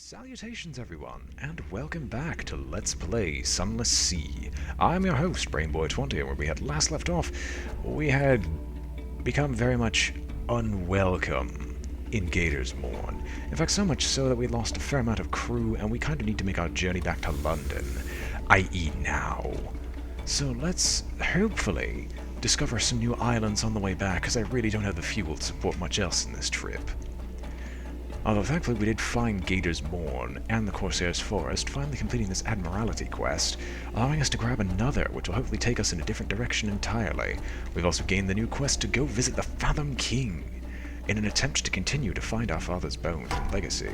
Salutations everyone, and welcome back to Let's Play Sunless Sea. I'm your host, BrainBoy20, and where we had last left off, we had become very much unwelcome in Gator's Morn. In fact, so much so that we lost a fair amount of crew, and we kind of need to make our journey back to London, i.e. now. So let's, hopefully, discover some new islands on the way back, because I really don't have the fuel to support much else in this trip. Although thankfully we did find Gator's Morn and the Corsair's Forest, finally completing this Admiralty quest, allowing us to grab another, which will hopefully take us in a different direction entirely. We've also gained the new quest to go visit the Fathom King, in an attempt to continue to find our father's bones and legacy.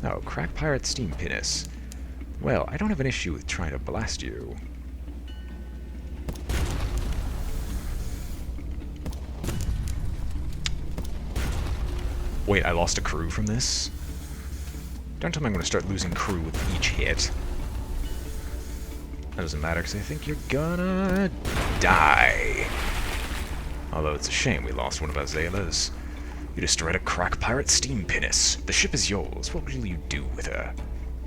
Oh, Crack Pirate Steam Pinnace. Well, I don't have an issue with trying to blast you. Wait, I lost a crew from this? Don't tell me I'm going to start losing crew with each hit. That doesn't matter, because I think you're gonna die. Although it's a shame we lost one of our sailors. You destroyed a Crack Pirate Steam Pinnace. The ship is yours. What will you do with her?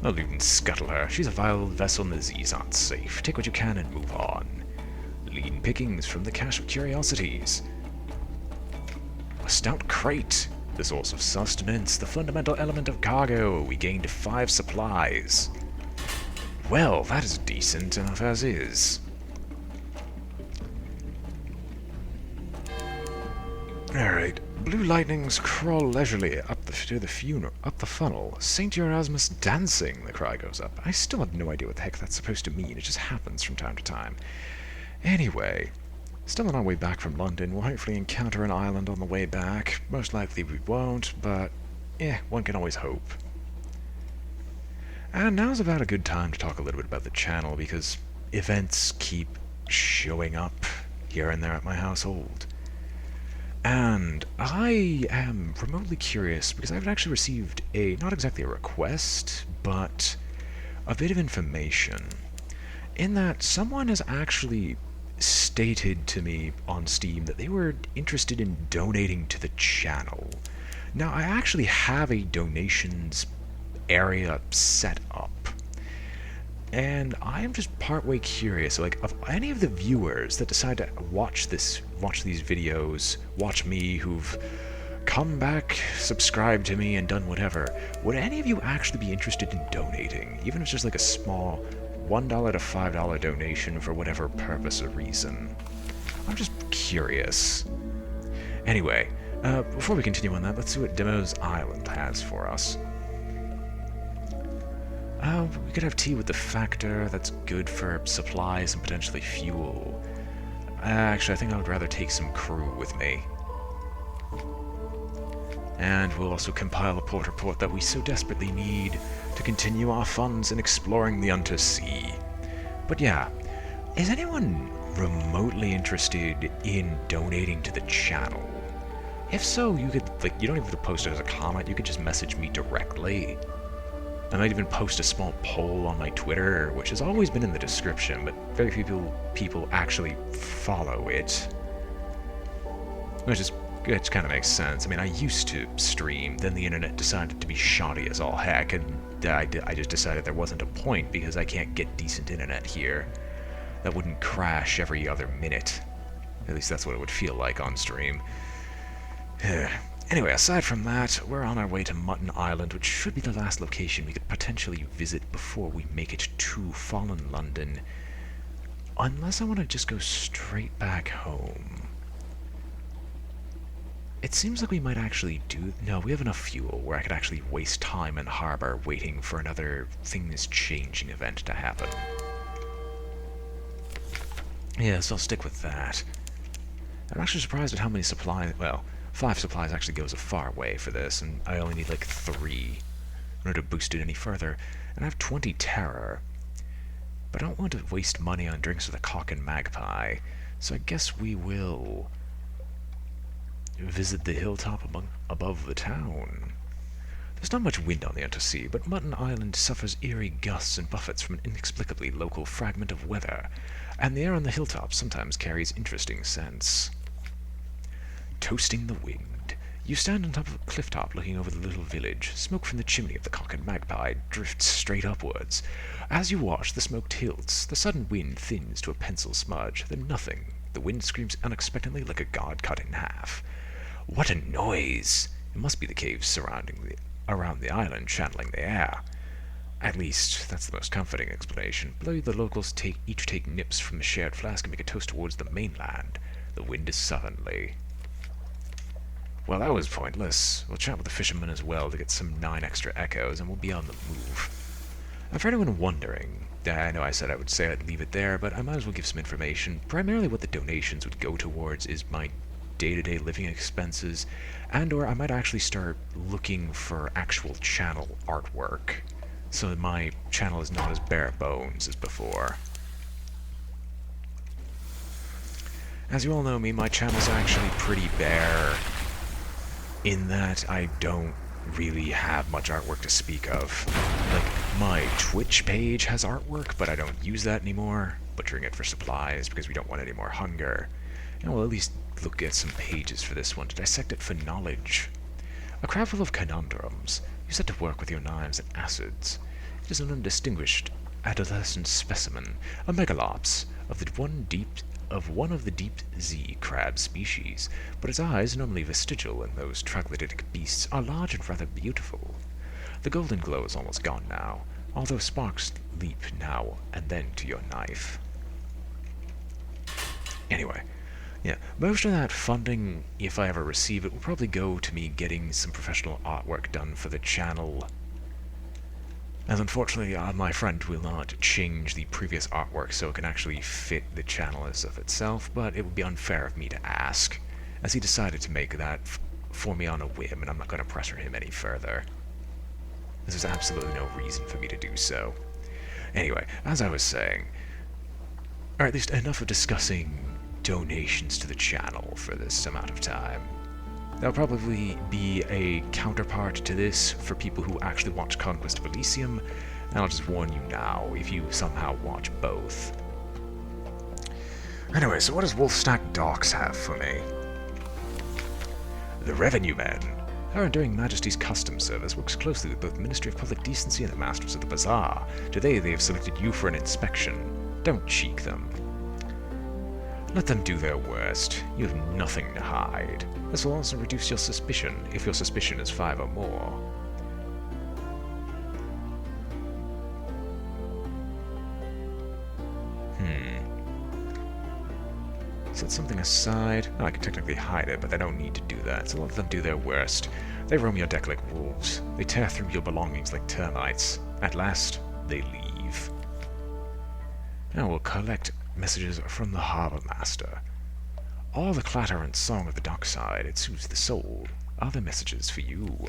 I'll even scuttle her. She's a vile vessel and the Z's aren't safe. Take what you can and move on. Lean pickings from the cache of curiosities. A stout crate. The source of sustenance, the fundamental element of cargo. We gained 5 supplies. Well, that is decent enough as is. Alright. Blue lightnings crawl leisurely up the funnel. St. Erasmus dancing, the cry goes up. I still have no idea what the heck that's supposed to mean. It just happens from time to time. Anyway, still on our way back from London, we'll hopefully encounter an island on the way back. Most likely we won't, but one can always hope. And now's about a good time to talk a little bit about the channel, because events keep showing up here and there at my household. And I am remotely curious, because I've actually received not exactly a request, but a bit of information. In that someone has actually stated to me on Steam that they were interested in donating to the channel. Now, I actually have a donations area set up, and I am just partway curious, like, of any of the viewers that decide to watch these videos, watch me, who've come back, subscribed to me, and done whatever, would any of you actually be interested in donating, even if it's just like a small $1 to $5 donation for whatever purpose or reason? I'm just curious. Anyway, before we continue on that, let's see what Demo's Island has for us. We could have tea with the Factor. That's good for supplies and potentially fuel. Actually, I think I would rather take some crew with me. And we'll also compile a port report that we so desperately need to continue our funds in exploring the undersea. But yeah, is anyone remotely interested in donating to the channel? If so, you could, you don't even have to post it as a comment, you could just message me directly. I might even post a small poll on my Twitter, which has always been in the description, but very few people actually follow it. Which kind of makes sense. I mean, I used to stream, then the internet decided to be shoddy as all heck, and I just decided there wasn't a point because I can't get decent internet here that wouldn't crash every other minute. At least that's what it would feel like on stream. Anyway, aside from that, we're on our way to Mutton Island, which should be the last location we could potentially visit before we make it to fallen London. Unless I want to just go straight back home. It seems like we might actually do... No, we have enough fuel where I could actually waste time in harbor waiting for another things-changing event to happen. Yeah, so I'll stick with that. I'm actually surprised at how many supplies... Well, 5 supplies actually goes a far way for this, and I only need like 3 in order to boost it any further. And I have 20 terror. But I don't want to waste money on drinks with a cock and magpie, so I guess we will visit the hilltop above the town. There's not much wind on the undersea, but Mutton Island suffers eerie gusts and buffets from an inexplicably local fragment of weather, and the air on the hilltop sometimes carries interesting scents. Toasting the wind. You stand on top of a cliff top looking over the little village. Smoke from the chimney of the Cock and Magpie drifts straight upwards. As you watch, the smoke tilts. The sudden wind thins to a pencil smudge. Then nothing. The wind screams unexpectedly like a god cut in half. What a noise! It must be the caves surrounding around the island channeling the air. At least, that's the most comforting explanation. Below you, the locals each take nips from the shared flask and make a toast towards the mainland. The wind is southerly. Well, that was pointless. We'll chat with the fishermen as well to get some 9 extra echoes, and we'll be on the move. And for anyone wondering, I know I said I would say I'd leave it there, but I might as well give some information. Primarily what the donations would go towards is my day-to-day living expenses, and or I might actually start looking for actual channel artwork, so that my channel is not as bare bones as before. As you all know me, my channel's actually pretty bare, in that I don't really have much artwork to speak of. Like, my Twitch page has artwork, but I don't use that anymore, butchering it for supplies because we don't want any more hunger. And we'll at least look at some pages for this one to dissect it for knowledge. A crowd full of conundrums. You set to work with your knives and acids. It is an undistinguished adolescent specimen, a megalops of one of the deep Z crab species, but its eyes, normally vestigial in those troglodytic beasts, are large and rather beautiful. The golden glow is almost gone now, although sparks leap now and then to your knife. Anyway, yeah, most of that funding, if I ever receive it, will probably go to me getting some professional artwork done for the channel. As unfortunately, my friend will not change the previous artwork so it can actually fit the channel as of itself, but it would be unfair of me to ask, as he decided to make that for me on a whim, and I'm not going to pressure him any further. There's absolutely no reason for me to do so. Anyway, as I was saying, or at least enough of discussing donations to the channel for this amount of time. There'll probably be a counterpart to this for people who actually watch Conquest of Elysium, and I'll just warn you now if you somehow watch both. Anyway, so what does Wolfstack Docks have for me? The Revenue Men. Our enduring Majesty's Customs Service works closely with both the Ministry of Public Decency and the Masters of the Bazaar. Today they have selected you for an inspection. Don't cheek them. Let them do their worst. You have nothing to hide. This will also reduce your suspicion, if your suspicion is 5 or more. Set something aside. Oh, I can technically hide it, but they don't need to do that, so let them do their worst. They roam your deck like wolves. They tear through your belongings like termites. At last, they leave. Now we'll collect messages from the Harbour Master. All the clatter and song of the dockside, it soothes the soul. Are there messages for you?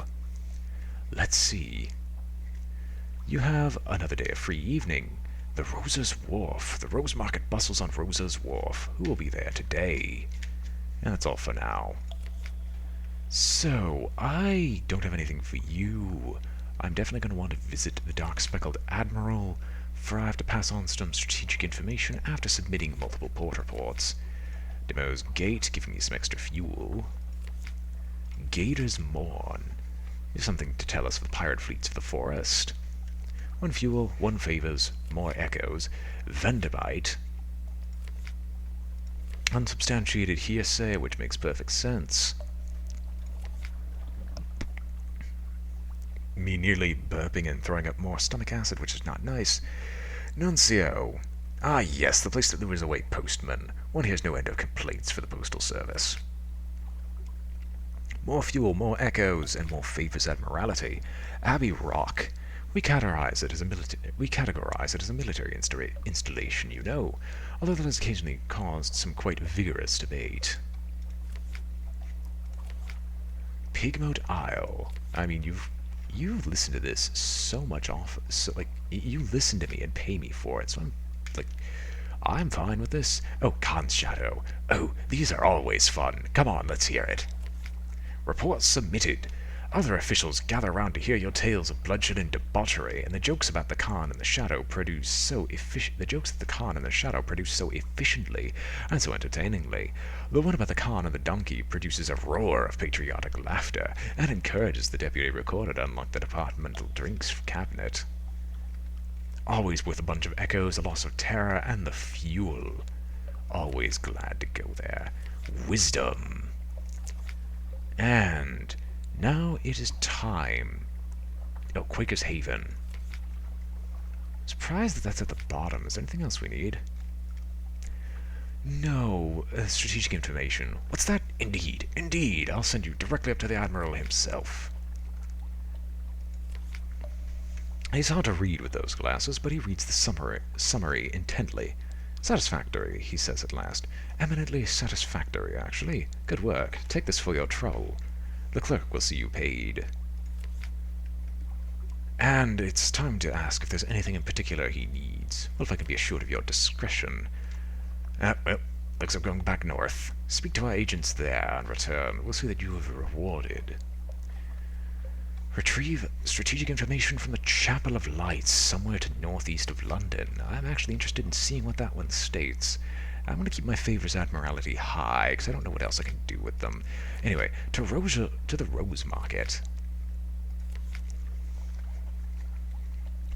Let's see. You have another day of free evening. The Rosa's Wharf. The Rose Market bustles on Rosa's Wharf. Who will be there today? And that's all for now. So, I don't have anything for you. I'm definitely going to want to visit the Dark Speckled Admiral, for I have to pass on some strategic information after submitting multiple port reports. Demo's Gate, giving me some extra fuel. Gator's Mourn. You have something to tell us of the pirate fleets of the forest. 1 fuel, 1 favors, more echoes. Vanderbite. Unsubstantiated hearsay, which makes perfect sense. Me nearly burping and throwing up more stomach acid, which is not nice. Nuncio. Ah yes, the place that lures away postmen. One hears no end of complaints for the postal service. More fuel, more echoes, and more favors admiralty. Abbey Rock. We categorize it as a military installation, you know, although that has occasionally caused some quite vigorous debate. Pigmoat Isle. I mean, you've listened to this so much you listen to me and pay me for it, so I'm fine with this. Oh, Khan's Shadow. Oh, these are always fun. Come on, let's hear it. Report submitted. Other officials gather round to hear your tales of bloodshed and debauchery, and the jokes about the Khan and the Shadow produce so efficiently and so entertainingly. The one about the Khan and the donkey produces a roar of patriotic laughter and encourages the deputy recorder to unlock the departmental drinks cabinet. Always worth a bunch of echoes, a loss of terror, and the fuel. Always glad to go there. Wisdom. And now it is time. Oh, Quaker's Haven. Surprised that that's at the bottom. Is there anything else we need? No. Strategic information. What's that? Indeed. Indeed. I'll send you directly up to the Admiral himself. He's hard to read with those glasses, but he reads the summary intently. Satisfactory, he says at last. Eminently satisfactory, actually. Good work. Take this for your trouble. The clerk will see you paid. And it's time to ask if there's anything in particular he needs. Well, if I can be assured of your discretion. Well, looks like I'm going back north. Speak to our agents there and return. We'll see that you have rewarded. Retrieve strategic information from the Chapel of Lights, somewhere to northeast of London. I'm actually interested in seeing what that one states. I'm going to keep my favors Admiralty high, because I don't know what else I can do with them. Anyway, to the Rose Market.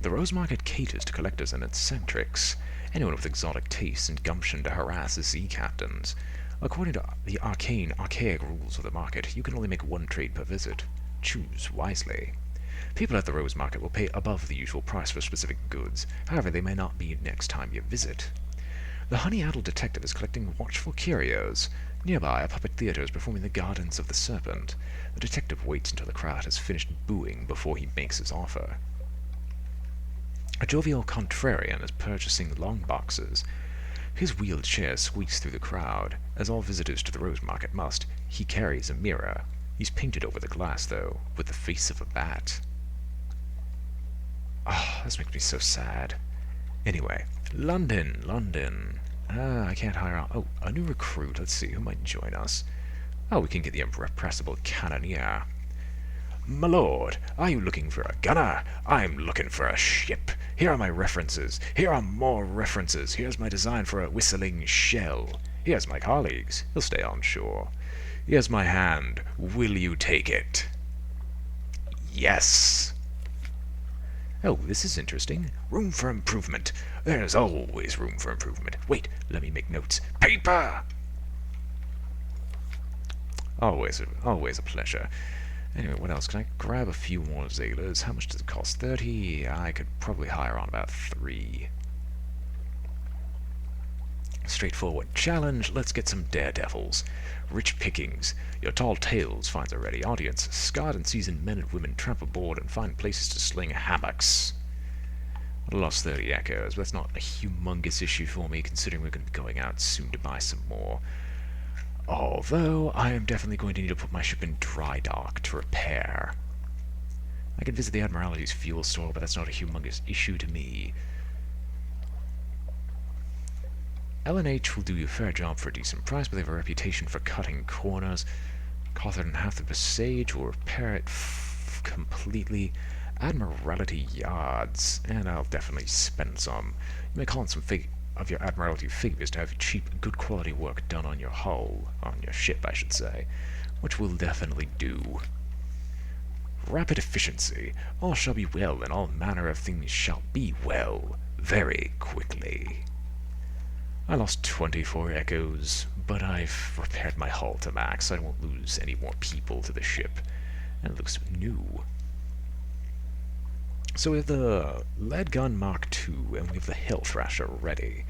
The Rose Market caters to collectors and eccentrics, anyone with exotic tastes and gumption to harass sea captains. According to the archaic rules of the market, you can only make one trade per visit. Choose wisely. People at the Rose Market will pay above the usual price for specific goods. However, they may not be next time you visit. The honey-addled detective is collecting watchful curios. Nearby, a puppet theater is performing the Gardens of the Serpent. The detective waits until the crowd has finished booing before he makes his offer. A jovial contrarian is purchasing long boxes. His wheeled chair squeaks through the crowd, as all visitors to the Rose Market must. He carries a mirror. He's painted over the glass, though, with the face of a bat. Ah, this makes me so sad. Anyway, London. I can't hire out. Oh, a new recruit. Let's see, who might join us? Oh, we can get the irrepressible cannoneer. My lord, are you looking for a gunner? I'm looking for a ship. Here are my references. Here are more references. Here's my design for a whistling shell. Here's my colleagues. He'll stay on shore. Here's my hand. Will you take it? Yes. Oh, this is interesting. Room for improvement. There's always room for improvement. Wait, let me make notes. Paper! Always a pleasure. Anyway, what else? Can I grab a few more Zailers? How much does it cost? 30? I could probably hire on about 3. Straightforward challenge. Let's get some daredevils. Rich pickings. Your tall tales finds a ready audience. Scarred and seasoned men and women tramp aboard and find places to sling hammocks. I lost 30 echoes, but that's not a humongous issue for me, considering we're going to be going out soon to buy some more. Although, I am definitely going to need to put my ship in dry dock to repair. I can visit the Admiralty's fuel store, but that's not a humongous issue to me. L&H will do you a fair job for a decent price, but they have a reputation for cutting corners. Cawthon and half the Presage will repair it completely. Admiralty yards, and I'll definitely spend some. You may call on some of your Admiralty figures to have cheap, good quality work done on your hull, on your ship, I should say, which we'll definitely do. Rapid efficiency. All shall be well, and all manner of things shall be well, very quickly. I lost 24 echoes, but I've repaired my hull to max, so I won't lose any more people to the ship, and it looks new. So we have the lead gun Mark II, and we have the Hill Thrasher ready.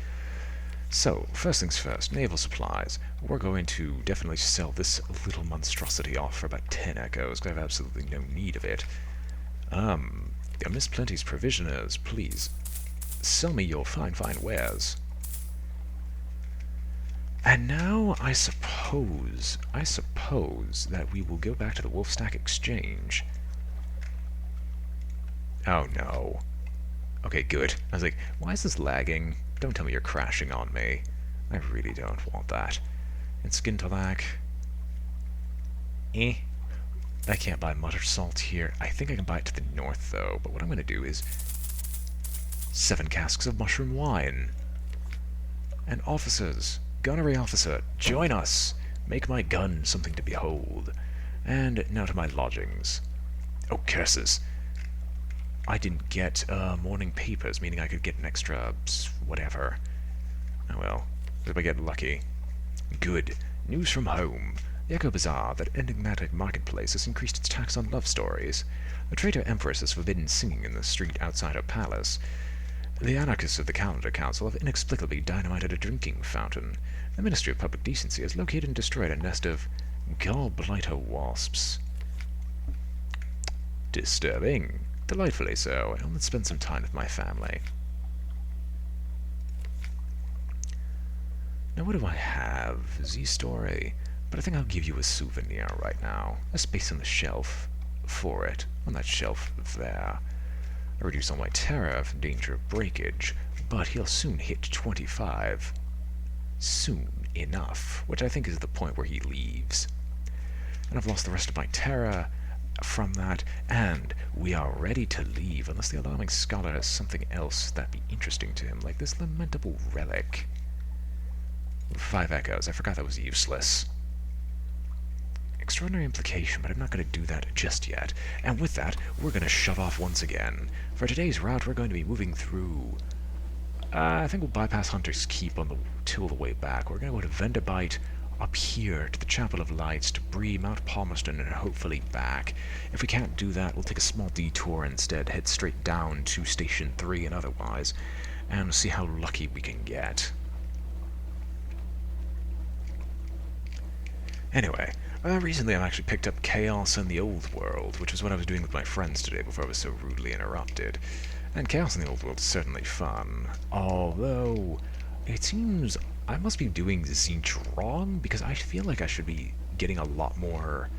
So, first things first, naval supplies. We're going to definitely sell this little monstrosity off for about 10 echoes, because I have absolutely no need of it. Miss Plenty's provisioners, please. Sell me your fine wares. And now, I suppose that we will go back to the Wolfstack Exchange. Oh no. Okay, good. I was like, why is this lagging? Don't tell me you're crashing on me. I really don't want that. And Skintalack. I can't buy mutton salt here. I think I can buy it to the north, though. But what I'm going to do is 7 casks of mushroom wine. And officers, gunnery officer, join us. Make my gun something to behold. And now to my lodgings. Oh, curses. I didn't get morning papers, meaning I could get an extra whatever. Oh well, if I get lucky. Good. News from home. The Echo Bazaar, that enigmatic marketplace, has increased its tax on love stories. The traitor empress has forbidden singing in the street outside her palace. The anarchists of the Calendar Council have inexplicably dynamited a drinking fountain. The Ministry of Public Decency has located and destroyed a nest of gallblighter wasps. Disturbing. Delightfully so. And let's spend some time with my family. Now what do I have? Z-Story. But I think I'll give you a souvenir right now. A space on the shelf for it. On that shelf there. I reduce all my terror from danger of breakage, but he'll soon hit 25. Soon enough, which I think is the point where he leaves. And I've lost the rest of my terror from that, and we are ready to leave, unless the alarming scholar has something else that'd be interesting to him, like this lamentable relic. 5 echoes. I forgot that was useless. Extraordinary implication, but I'm not going to do that just yet. And with that, we're going to shove off once again. For today's route, we're going to be moving through... I think we'll bypass Hunter's Keep on the till the way back. We're going to go to Venderbite, up here to the Chapel of Lights, to Bree, Mount Palmerston, and hopefully back. If we can't do that, we'll take a small detour instead, head straight down to Station 3 and otherwise, and see how lucky we can get. Anyway, recently I've actually picked up Chaos in the Old World, which is what I was doing with my friends today before I was so rudely interrupted. And Chaos in the Old World is certainly fun, although it seems I must be doing Zinch wrong, because I feel like I should be getting a lot more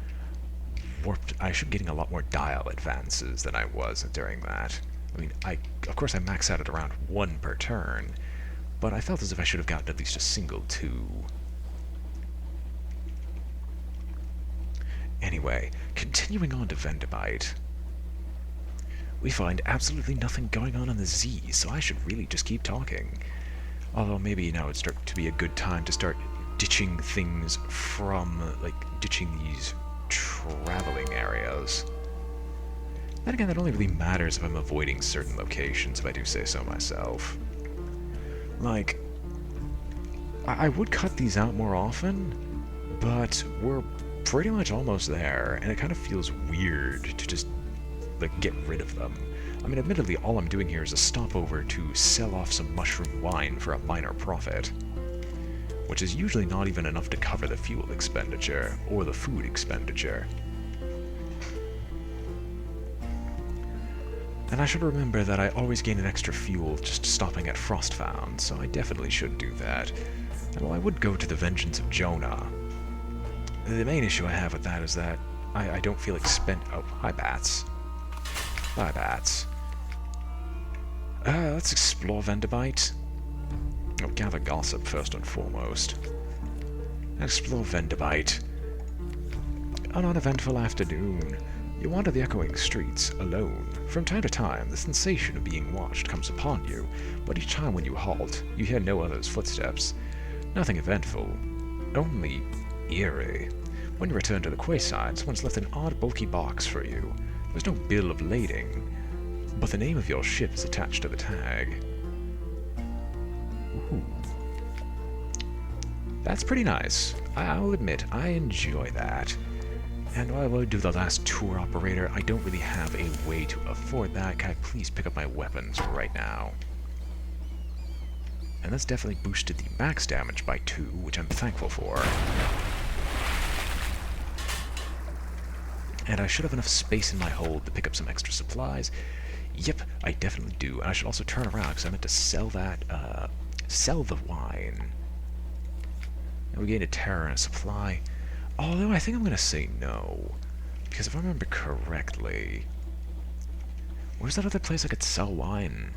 warped. I should be getting a lot more dial advances than I was during that. I mean, of course I max out at around 1 per turn, but I felt as if I should have gotten at least a single 2. Anyway, continuing on to Venderbite. We find absolutely nothing going on the Z, so I should really just keep talking. Although maybe now would start to be a good time to start ditching things from, like, ditching these traveling areas. Then again, that only really matters if I'm avoiding certain locations, if I do say so myself. Like, I would cut these out more often, but we're pretty much almost there, and it kind of feels weird to just, like, get rid of them. I mean, admittedly, all I'm doing here is a stopover to sell off some mushroom wine for a minor profit, which is usually not even enough to cover the fuel expenditure, or the food expenditure. And I should remember that I always gain an extra fuel just stopping at Frostfound, so I definitely should do that. And while I would go to the Vengeance of Jonah, the main issue I have with that is that I don't feel like oh, hi bats. Bye bats. Let's explore Venderbite. Oh, gather gossip first and foremost. Explore Venderbite. An uneventful afternoon. You wander the echoing streets, alone. From time to time, the sensation of being watched comes upon you, but each time when you halt, you hear no other's footsteps. Nothing eventful, only eerie. When you return to the quayside, someone's left an odd bulky box for you. There's no bill of lading, but the name of your ship is attached to the tag. Ooh. That's pretty nice. I'll admit, I enjoy that. And while I would do the last tour operator, I don't really have a way to afford that. Can I please pick up my weapons right now? And that's definitely boosted the max damage by 2, which I'm thankful for. And I should have enough space in my hold to pick up some extra supplies. Yep, I definitely do. And I should also turn around, because I meant to sell that, sell the wine. And we gained a terror and a supply. Although I think I'm going to say no. Because if I remember correctly... Where's that other place I could sell wine?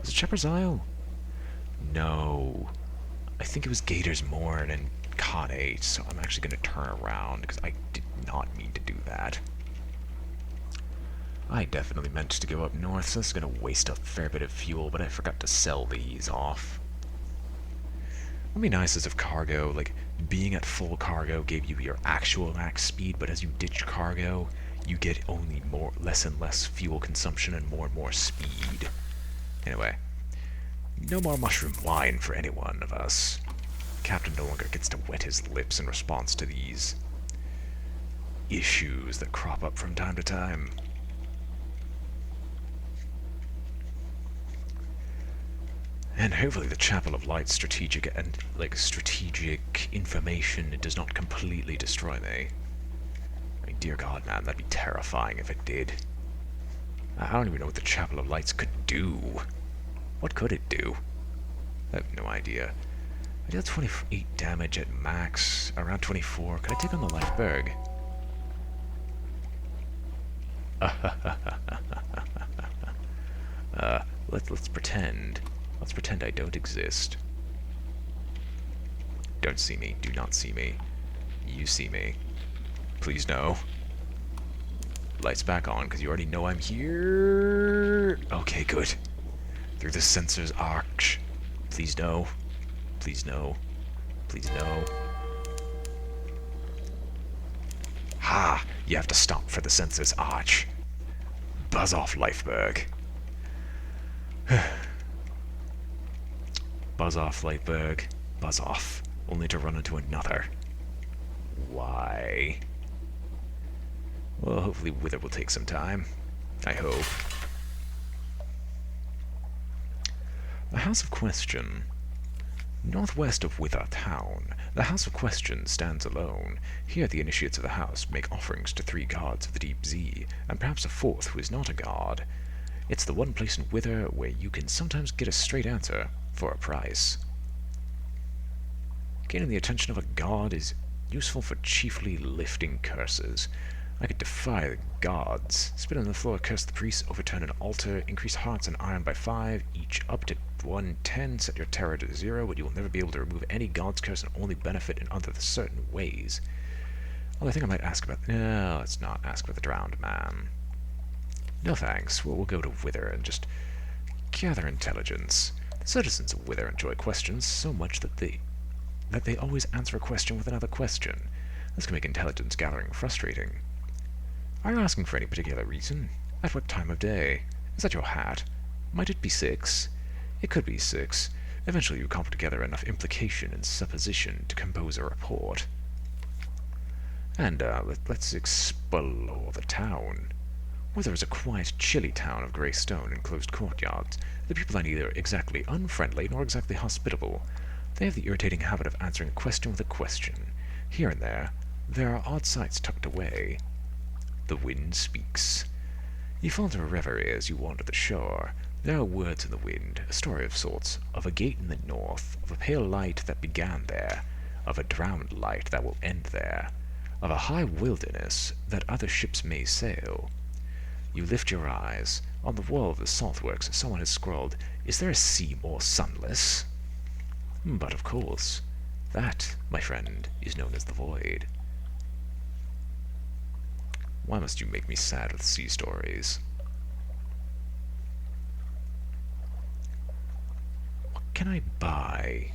Was it Shepherd's Isle? No. I think it was Gator's Morn, and Kane, so I'm actually going to turn around, because I did not mean to do that. I definitely meant to go up north, so this is going to waste a fair bit of fuel, but I forgot to sell these off. What would be nice is if cargo, like, being at full cargo gave you your actual max speed, but as you ditch cargo, you get only less and less fuel consumption and more speed. Anyway, no more mushroom wine for any one of us. Captain no longer gets to wet his lips in response to these issues that crop up from time to time. And hopefully the Chapel of Light's strategic information, it does not completely destroy me. I mean, dear God, man, that'd be terrifying if it did. I don't even know what the Chapel of Lights could do. What could it do? I have no idea. I deal 28 damage at max, around 24. Could I take on the Lifeberg? Let's pretend. Let's pretend I don't exist. Don't see me. Do not see me. You see me. Please no. Lights back on, because you already know I'm here. Okay, good. Through the sensor's arch. Please no. Please no. Please no. Ha! You have to stop for the sensor's arch. Buzz off, Lifeberg. Buzz off, Lightberg. Buzz off. Only to run into another. Why? Well, hopefully Wither will take some time. I hope. The House of Question. Northwest of Wither Town, the House of Question stands alone. Here the initiates of the house make offerings to 3 gods of the deep sea, and perhaps a 4th who is not a god. It's the one place in Wither where you can sometimes get a straight answer for a price. Gaining the attention of a god is useful for chiefly lifting curses. I could defy the gods. Spit on the floor, curse the priest, overturn an altar, increase hearts and iron by 5, each up to 110, set your terror to 0, but you will never be able to remove any god's curse and only benefit in other certain ways. Well, I think I might ask about... No, let's not ask about the drowned man. No thanks. We'll go to Wither and just gather intelligence. The citizens of Wither enjoy questions so much that they always answer a question with another question. This can make intelligence gathering frustrating. Are you asking for any particular reason? At what time of day? Is that your hat? Might it be 6? It could be 6. Eventually you cobble together enough implication and supposition to compose a report. And, let's explore the town. Wither is a quiet, chilly town of grey stone and closed courtyards. The people are neither exactly unfriendly nor exactly hospitable. They have the irritating habit of answering a question with a question. Here and there are odd sights tucked away. The wind speaks. You fall into a reverie as you wander the shore. There are words in the wind, a story of sorts, of a gate in the north, of a pale light that began there, of a drowned light that will end there, of a high wilderness that other ships may sail. You lift your eyes. On the wall of the saltworks someone has scrawled, "Is there a sea more sunless?" But of course, that, my friend, is known as the void. Why must you make me sad with sea stories? What can I buy?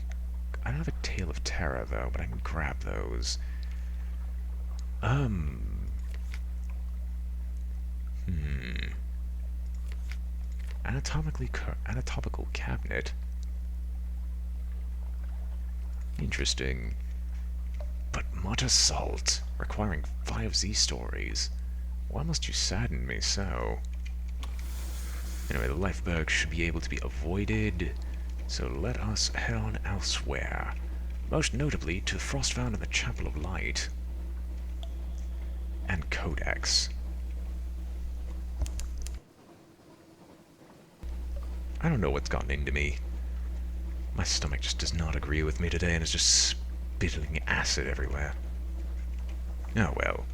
I don't have a Tale of Terror, though, but I can grab those. Anatomical cabinet. Interesting. But mutter salt, requiring 5 Z stories. Why must you sadden me so? Anyway, the Lifeberg should be able to be avoided, so let us head on elsewhere. Most notably to the Frostbound and the Chapel of Light. And Codex. I don't know what's gotten into me. My stomach just does not agree with me today and is just spitting acid everywhere. Oh well.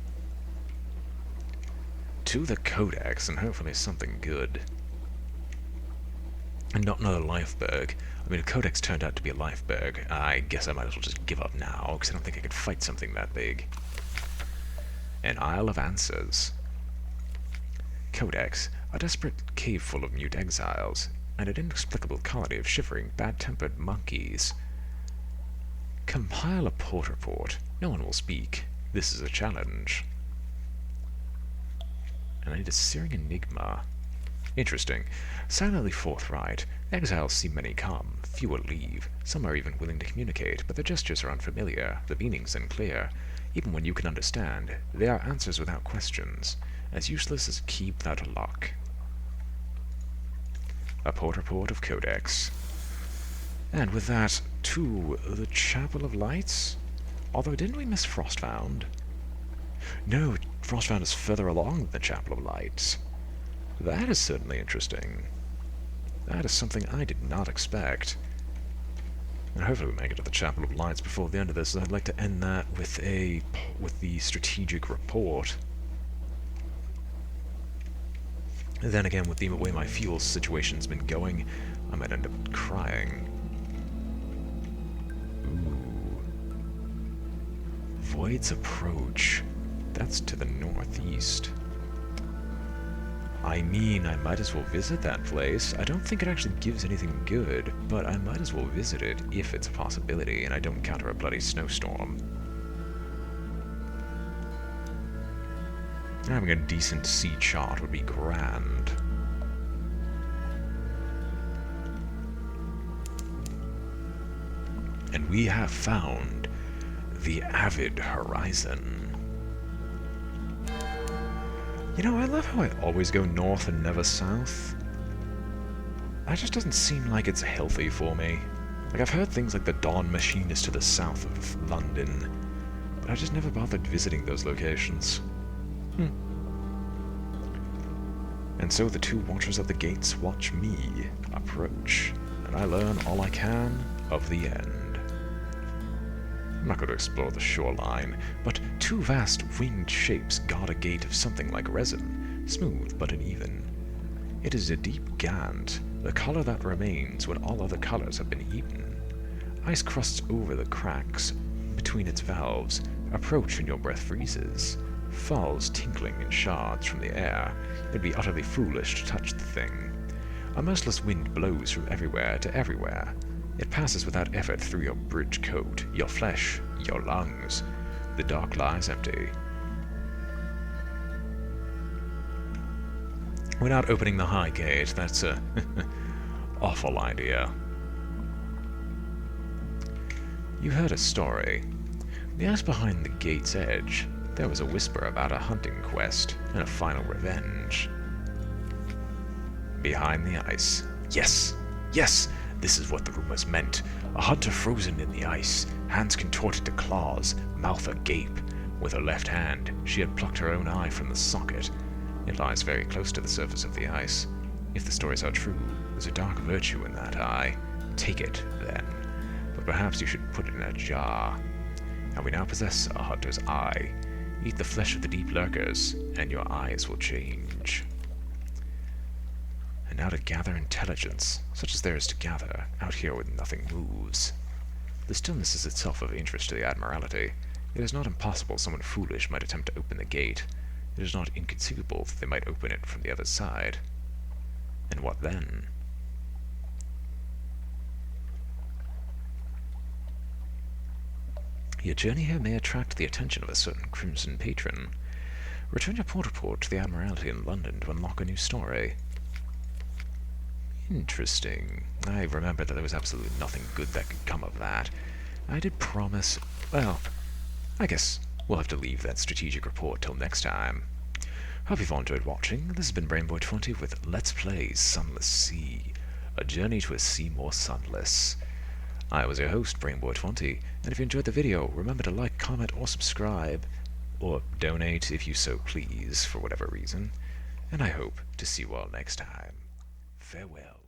To the Codex and hopefully something good. And not another lifeberg. I mean, if Codex turned out to be a lifeberg, I guess I might as well just give up now, because I don't think I could fight something that big. An Isle of Answers. Codex, a desperate cave full of mute exiles, and an inexplicable colony of shivering, bad-tempered monkeys. Compile a port report. No one will speak. This is a challenge. And I need a searing enigma. Interesting. Silently forthright, exiles see many come, fewer leave. Some are even willing to communicate, but their gestures are unfamiliar, the meanings unclear. Even when you can understand, they are answers without questions, as useless as a key without a lock. A port report of Codex. And with that, to the Chapel of Lights? Although, didn't we miss Frostbound? No, Frostbound is further along than the Chapel of Lights. That is certainly interesting. That is something I did not expect. And hopefully we make it to the Chapel of Lights before the end of this. I'd like to end that with the strategic report. And then again, with the way my fuel situation's been going, I might end up crying. Ooh. Void's Approach. That's to the northeast. I mean, I might as well visit that place. I don't think it actually gives anything good, but I might as well visit it if it's a possibility and I don't encounter a bloody snowstorm. Having a decent sea chart would be grand. And we have found the Avid Horizon. You know, I love how I always go north and never south. That just doesn't seem like it's healthy for me. Like, I've heard things like the Dawn Machine is to the south of London, but I just never bothered visiting those locations. And so the two watchers of the gates watch me approach, and I learn all I can of the end. I'm not going to explore the shoreline, but two vast winged shapes guard a gate of something like resin, smooth but uneven. It is a deep gant, the color that remains when all other colors have been eaten. Ice crusts over the cracks between its valves, approach when your breath freezes. Falls tinkling in shards from the air. It'd be utterly foolish to touch the thing. A merciless wind blows from everywhere to everywhere. It passes without effort through your bridge coat, your flesh, your lungs. The dark lies empty. Without opening the high gate, that's a awful idea. You heard a story. The ice behind the gate's edge, there was a whisper about a hunting quest and a final revenge. Behind the ice. Yes! Yes! This is what the rumors meant. A hunter frozen in the ice, hands contorted to claws, mouth agape. With her left hand, she had plucked her own eye from the socket. It lies very close to the surface of the ice. If the stories are true, there's a dark virtue in that eye. Take it, then. But perhaps you should put it in a jar. And we now possess a hunter's eye. Eat the flesh of the deep lurkers, and your eyes will change. And now to gather intelligence, such as there is to gather, out here where nothing moves. The stillness is itself of interest to the Admiralty. It is not impossible someone foolish might attempt to open the gate. It is not inconceivable that they might open it from the other side. And what then? Your journey here may attract the attention of a certain crimson patron. Return your port report to the Admiralty in London to unlock a new story. Interesting. I remember that there was absolutely nothing good that could come of that. I did promise... Well, I guess we'll have to leave that strategic report till next time. Hope you've all enjoyed watching. This has been BrainBoy 20 with Let's Play Sunless Sea, a journey to a sea more sunless. I was your host, BrainBoy 20, and if you enjoyed the video, remember to like, comment, or subscribe, or donate if you so please, for whatever reason, and I hope to see you all next time. Farewell.